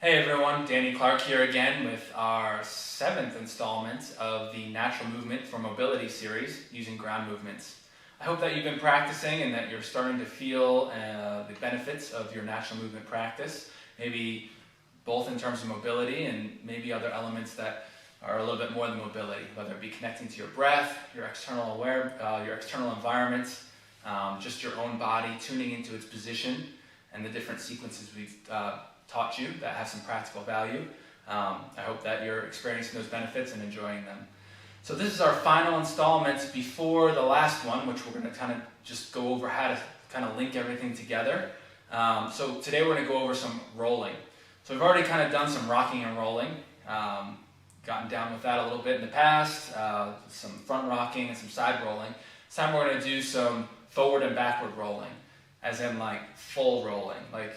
Hey everyone, Danny Clark here again with our 7th installment of the Natural Movement for Mobility series using ground movements. I hope that you've been practicing and that you're starting to feel the benefits of your natural movement practice, maybe both in terms of mobility and maybe other elements that are a little bit more than mobility, whether it be connecting to your breath, your external your external environments, just your own body, tuning into its position and the different sequences we've taught you that have some practical value. I hope that you're experiencing those benefits and enjoying them. So this is our final installment before the last one, which we're going to kind of just go over how to kind of link everything together. So today we're going to go over some rolling. So we've already kind of done some rocking and rolling, gotten down with that a little bit in the past, some front rocking and some side rolling. This time we're going to do some forward and backward rolling, as in like full rolling, like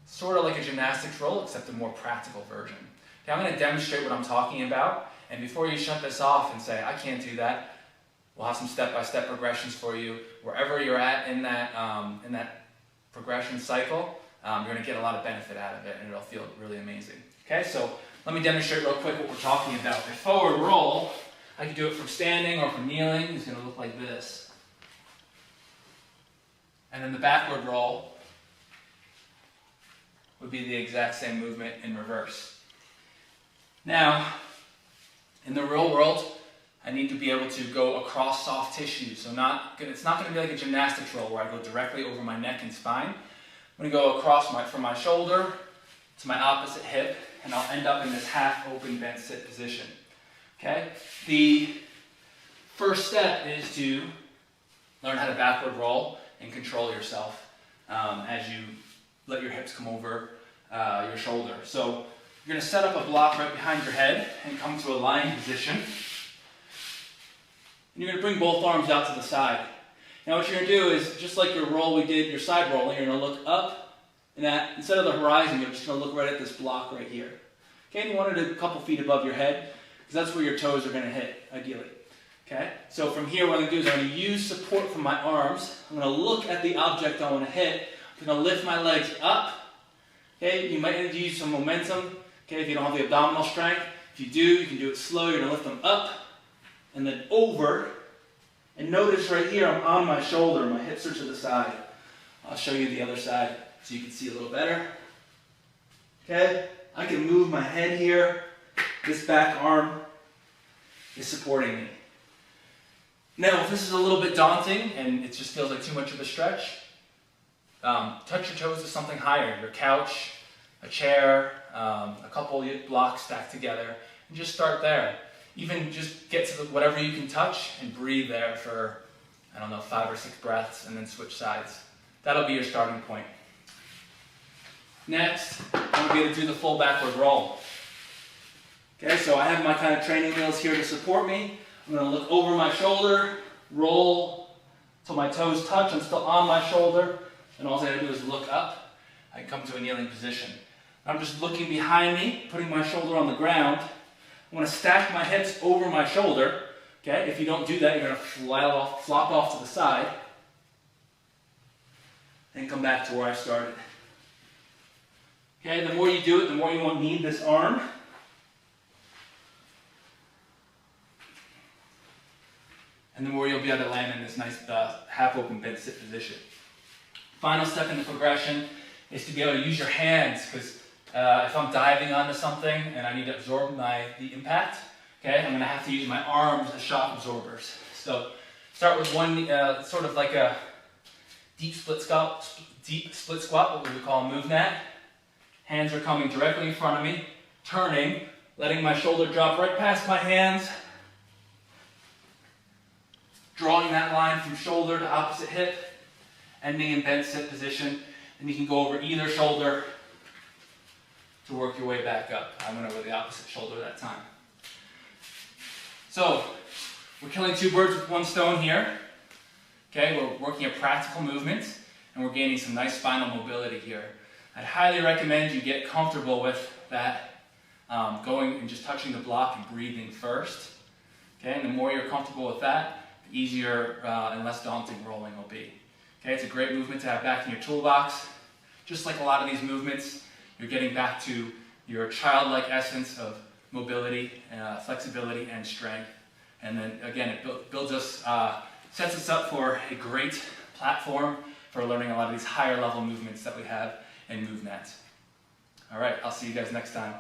sort of like a gymnastics roll, except a more practical version. Okay, I'm going to demonstrate what I'm talking about, and before you shut this off and say, I can't do that, we'll have some step-by-step progressions for you. Wherever you're at in that progression cycle, you're going to get a lot of benefit out of it, and it'll feel really amazing. Okay, so let me demonstrate real quick what we're talking about. The forward roll, I can do it from standing or from kneeling. It's going to look like this. And then the backward roll would be the exact same movement in reverse. Now, in the real world, I need to be able to go across soft tissue. So it's not going to be like a gymnastics roll where I go directly over my neck and spine. I'm going to go across from my shoulder to my opposite hip, and I'll end up in this half open bent sit position. Okay? The first step is to learn how to backward roll and control yourself as you let your hips come over your shoulder. So you're going to set up a block right behind your head and come to a lying position. And you're going to bring both arms out to the side. Now what you're going to do is, just like your roll we did, your side rolling, you're going to look up, and instead of the horizon, you're just going to look right at this block right here. Okay, and you want it a couple feet above your head, because that's where your toes are going to hit, ideally. Okay, so from here what I'm going to do is I'm going to use support from my arms. I'm going to look at the object I want to hit. I'm going to lift my legs up. Okay, you might need to use some momentum. Okay, if you don't have the abdominal strength. If you do, you can do it slow. You're going to lift them up and then over. And notice right here, I'm on my shoulder. My hips are to the side. I'll show you the other side so you can see a little better. Okay, I can move my head here. This back arm is supporting me. Now, if this is a little bit daunting and it just feels like too much of a stretch, touch your toes to something higher, your couch, a chair, a couple blocks stacked together, and just start there. Even just get to whatever you can touch and breathe there for, 5 or 6 breaths, and then switch sides. That'll be your starting point. Next, I'm going to be able to do the full backward roll. Okay, so I have my kind of training wheels here to support me. I'm going to look over my shoulder, roll till my toes touch. I'm still on my shoulder, and all I have to do is look up. I come to a kneeling position. I'm just looking behind me, putting my shoulder on the ground. I'm going to stack my hips over my shoulder. Okay, if you don't do that, you're going to flop off to the side, and come back to where I started. Okay, the more you do it, the more you won't need this arm. And the more you'll be able to land in this nice half-open bent sit position. Final step in the progression is to be able to use your hands, because if I'm diving onto something and I need to absorb the impact, okay, I'm going to have to use my arms as shock absorbers. So start with one, sort of like a deep split squat, what we would call a MovNat. Hands are coming directly in front of me, turning, letting my shoulder drop right past my hands, drawing that line from shoulder to opposite hip, ending in bent sit position, and you can go over either shoulder to work your way back up. I went over the opposite shoulder that time. So, we're killing 2 birds with 1 stone here. Okay, we're working a practical movement, and we're gaining some nice spinal mobility here. I'd highly recommend you get comfortable with that, going and just touching the block and breathing first. Okay, and the more you're comfortable with that, the easier and less daunting rolling will be. Okay, it's a great movement to have back in your toolbox. Just like a lot of these movements, you're getting back to your childlike essence of mobility, flexibility, and strength. And then again, it builds us, sets us up for a great platform for learning a lot of these higher level movements that we have in MovNat. All right, I'll see you guys next time.